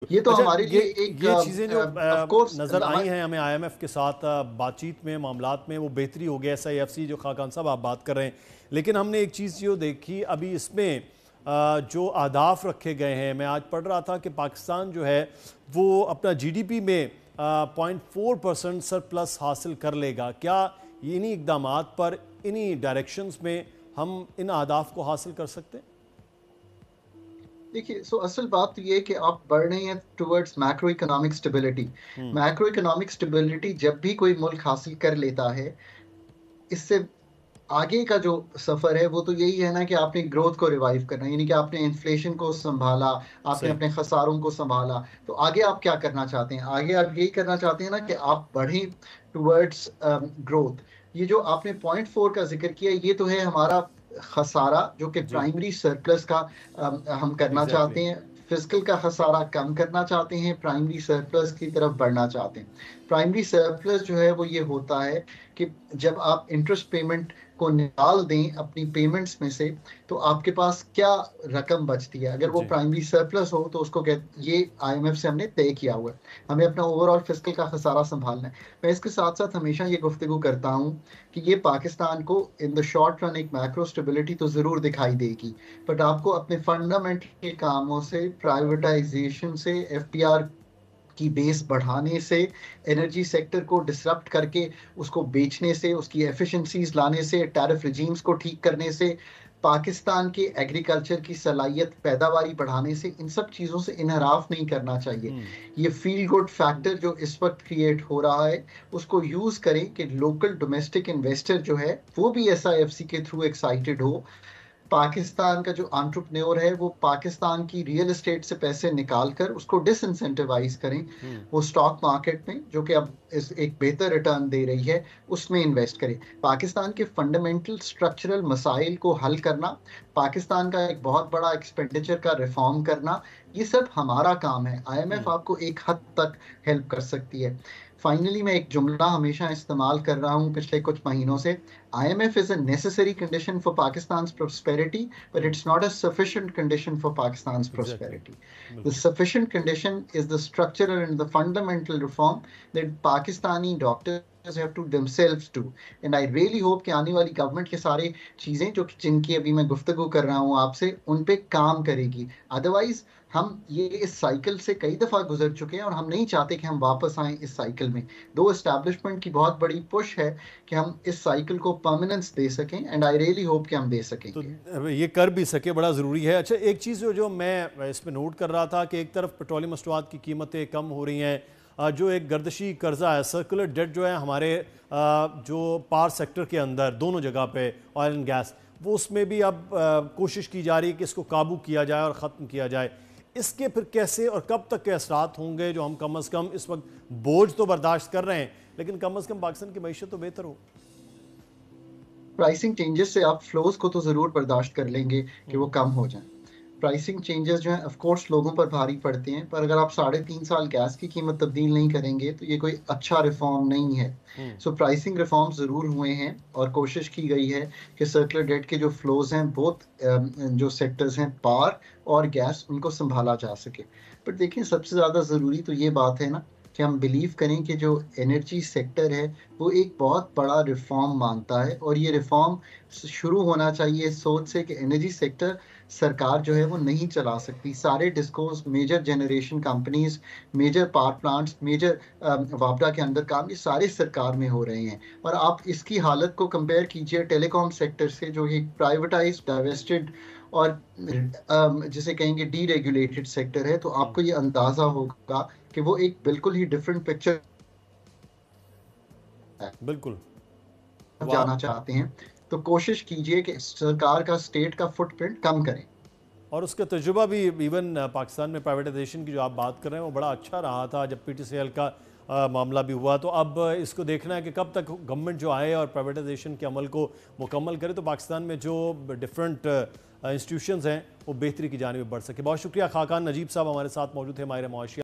ये तो अच्छा, हमारे ये लिए एक ये चीज़ें जो ऑफ कोर्स नज़र आई हैं हमें आईएमएफ के साथ बातचीत में, मामलात में, वो बेहतरी हो गया। एसआईएफसी जो खाकान साहब आप बात कर रहे हैं, लेकिन हमने एक चीज़ जो देखी अभी इसमें जो अहदाफ रखे गए हैं, मैं आज पढ़ रहा था कि पाकिस्तान जो है वो अपना जीडीपी में 0.4% सरप्लस हासिल कर लेगा। क्या इन्हीं इकदामात पर, इन्हीं डायरेक्शंस में हम इन अहदाफ को हासिल कर सकते हैं? देखिए, सो असल बात तो ये है कि आप बढ़ रहे हैं टुवर्ड्स मैक्रो इकोनॉमिक स्टेबिलिटी। हम्म। मैक्रो इकोनॉमिक स्टेबिलिटी जब भी कोई मुल्क हासिल कर लेता है, इससे आगे का जो सफर है वो तो यही है ना कि आपने ग्रोथ को रिवाइव करना, यानी कि आपने इन्फ्लेशन को संभाला, आपने सही। अपने खसारों को संभाला। तो आगे आप क्या करना चाहते हैं? आगे आप यही करना चाहते हैं ना कि आप बढ़ें टुवर्ड्स ग्रोथ। ये जो आपने पॉइंट 4 का जिक्र किया, ये तो है हमारा खसारा जो कि जी। प्राइमरी सरप्लस का हम करना एग्जैक्टली। चाहते हैं। फिजिकल का खसारा कम करना चाहते हैं, प्राइमरी सरप्लस की तरफ बढ़ना चाहते हैं। प्राइमरी सरप्लस जो है वो ये होता है कि जब आप इंटरेस्ट पेमेंट को निकाल दें अपनी पेमेंट्स में से, तो आपके पास क्या रकम बचती है। अगर वो जी। प्राइमरी सरप्लस हो तो उसको ये आईएमएफ से हमने तय किया हुआ है। हमें अपना ओवरऑल फिस्कल का खसारा संभालना है। मैं इसके साथ साथ हमेशा ये गुफ्तगू करता हूँ कि ये पाकिस्तान को इन द शॉर्ट रन एक मैक्रो स्टेबिलिटी तो जरूर दिखाई देगी, बट आपको अपने फंडामेंटल कामों से, प्राइवेटाइजेशन से, एफपीआर की बेस बढ़ाने से, एनर्जी सेक्टर को डिसरप्ट करके उसको बेचने से, उसकी एफिशिएंसीज लाने से, टैरिफ रिजीम्स को ठीक करने से, पाकिस्तान के एग्रीकल्चर की सलाहियत पैदावारी बढ़ाने से, इन सब चीज़ों से इनहराफ नहीं करना चाहिए। हम्म। ये फील गुड फैक्टर जो इस वक्त क्रिएट हो रहा है, उसको यूज़ करें कि लोकल डोमेस्टिक इन्वेस्टर जो है वो भी एसआईएफसी के थ्रू एक्साइटेड हो। पाकिस्तान का जो एंटरप्रेन्योर है वो पाकिस्तान की रियल एस्टेट से पैसे निकाल कर उसको डिसइंसेंटिवाइज करें। हम्म। वो स्टॉक मार्केट में, जो कि अब इस एक बेहतर रिटर्न दे रही है, उसमें इन्वेस्ट करें। पाकिस्तान के फंडामेंटल स्ट्रक्चरल मसाइल को हल करना, पाकिस्तान का एक बहुत बड़ा एक्सपेंडिचर का रिफॉर्म करना, ये सब हमारा काम है। आईएमएफ हम्म। आपको एक हद तक हेल्प कर सकती है। फाइनली मैं एक जुमला हमेशा इस्तेमाल कर रहा हूँ पिछले कुछ महीनों से: IMF is a necessary condition for Pakistan's prosperity, but hmm. it's not a sufficient condition for Pakistan's exactly. prosperity. The बिल्कुल। sufficient condition is the structural and the fundamental reform that Pakistani doctors have to themselves do. And I really hope कि आने वाली government के सारे चीज़ें जो जिनकी अभी मैं गुफ्तगू कर रहा हूँ आपसे, उन पे काम करेगी। अदरवाइज हम ये इस साइकिल से कई दफ़ा गुजर चुके हैं और हम नहीं चाहते कि हम वापस आएं इस साइकिल में। दो एस्टैब्लिशमेंट की बहुत बड़ी पुश है कि हम इस साइकिल को परमानेंस दे सकें, एंड आई रियली होप कि हम दे तो सकेंगे। ये कर भी सके, बड़ा ज़रूरी है। अच्छा, एक चीज़ जो मैं इस पे नोट कर रहा था कि एक तरफ पेट्रोलियम मसनूआत की कीमतें कम हो रही हैं, जो एक गर्दिशी कर्जा है, सर्कुलर डेट जो है हमारे जो पावर सेक्टर के अंदर दोनों जगह पे, ऑयल एंड गैस, वो उसमें भी अब कोशिश की जा रही है कि इसको काबू किया जाए और ख़त्म किया जाए। इसके फिर कैसे और कब तक के असरात होंगे जो हम कम अज़ कम इस वक्त बोझ तो बर्दाश्त कर रहे हैं, लेकिन कम अज़ कम पाकिस्तान की मईशत तो बेहतर हो। प्राइसिंग चेंजेस से आप फ्लोज को तो ज़रूर बर्दाश्त कर लेंगे कि वो हम्म। कम हो जाएं। प्राइसिंग चेंजेस जो हैं ऑफ कोर्स लोगों पर भारी पड़ते हैं, पर अगर आप 3.5 साल गैस की कीमत तब्दील नहीं करेंगे तो ये कोई अच्छा रिफॉर्म नहीं है। हम्म। सो प्राइसिंग रिफॉर्म ज़रूर हुए हैं और कोशिश की गई है कि सर्कुलर डेट के जो फ्लोज हैं, बोथ जो सेक्टर्स हैं, पावर और गैस, उनको संभाला जा सके। बट देखिए, सबसे ज़्यादा ज़रूरी तो ये बात है ना कि हम बिलीव करें कि जो एनर्जी सेक्टर है वो एक बहुत बड़ा रिफॉर्म मांगता है, और ये रिफॉर्म शुरू होना चाहिए इस सोच से कि एनर्जी सेक्टर सरकार जो है वो नहीं चला सकती। सारे discos, major generation companies, major power plants, major वापडा के अंदर काम, ये सारे सरकार में हो रहे हैं। और आप इसकी हालत को कंपेयर कीजिए टेलीकॉम सेक्टर से, जो एक प्राइवेटाइज, डाइवेस्टेड और जिसे कहेंगे डीरेगुलेटेड सेक्टर है, तो हम्म। आपको ये अंदाजा होगा कि वो एक बिल्कुल ही डिफरेंट पिक्चर है। बिल्कुल। वहाँ जाना चाहते हैं तो कोशिश कीजिए कि सरकार का, स्टेट का फुटप्रिंट कम करें। और उसका तजुर्बा भी इवन पाकिस्तान में प्राइवेटाइजेशन की जो आप बात कर रहे हैं वो बड़ा अच्छा रहा था जब पीटीसीएल का मामला भी हुआ। तो अब इसको देखना है कि कब तक गवर्नमेंट जो आए और प्राइवेटाइजेशन के अमल को मुकम्मल करे, तो पाकिस्तान में जो डिफरेंट इंस्टीट्यूशंस हैं वो बेहतरी की जानिब बढ़ सके। बहुत शुक्रिया। खाकान नजीब साहब हमारे साथ मौजूद थे, माहिर मुआशिया।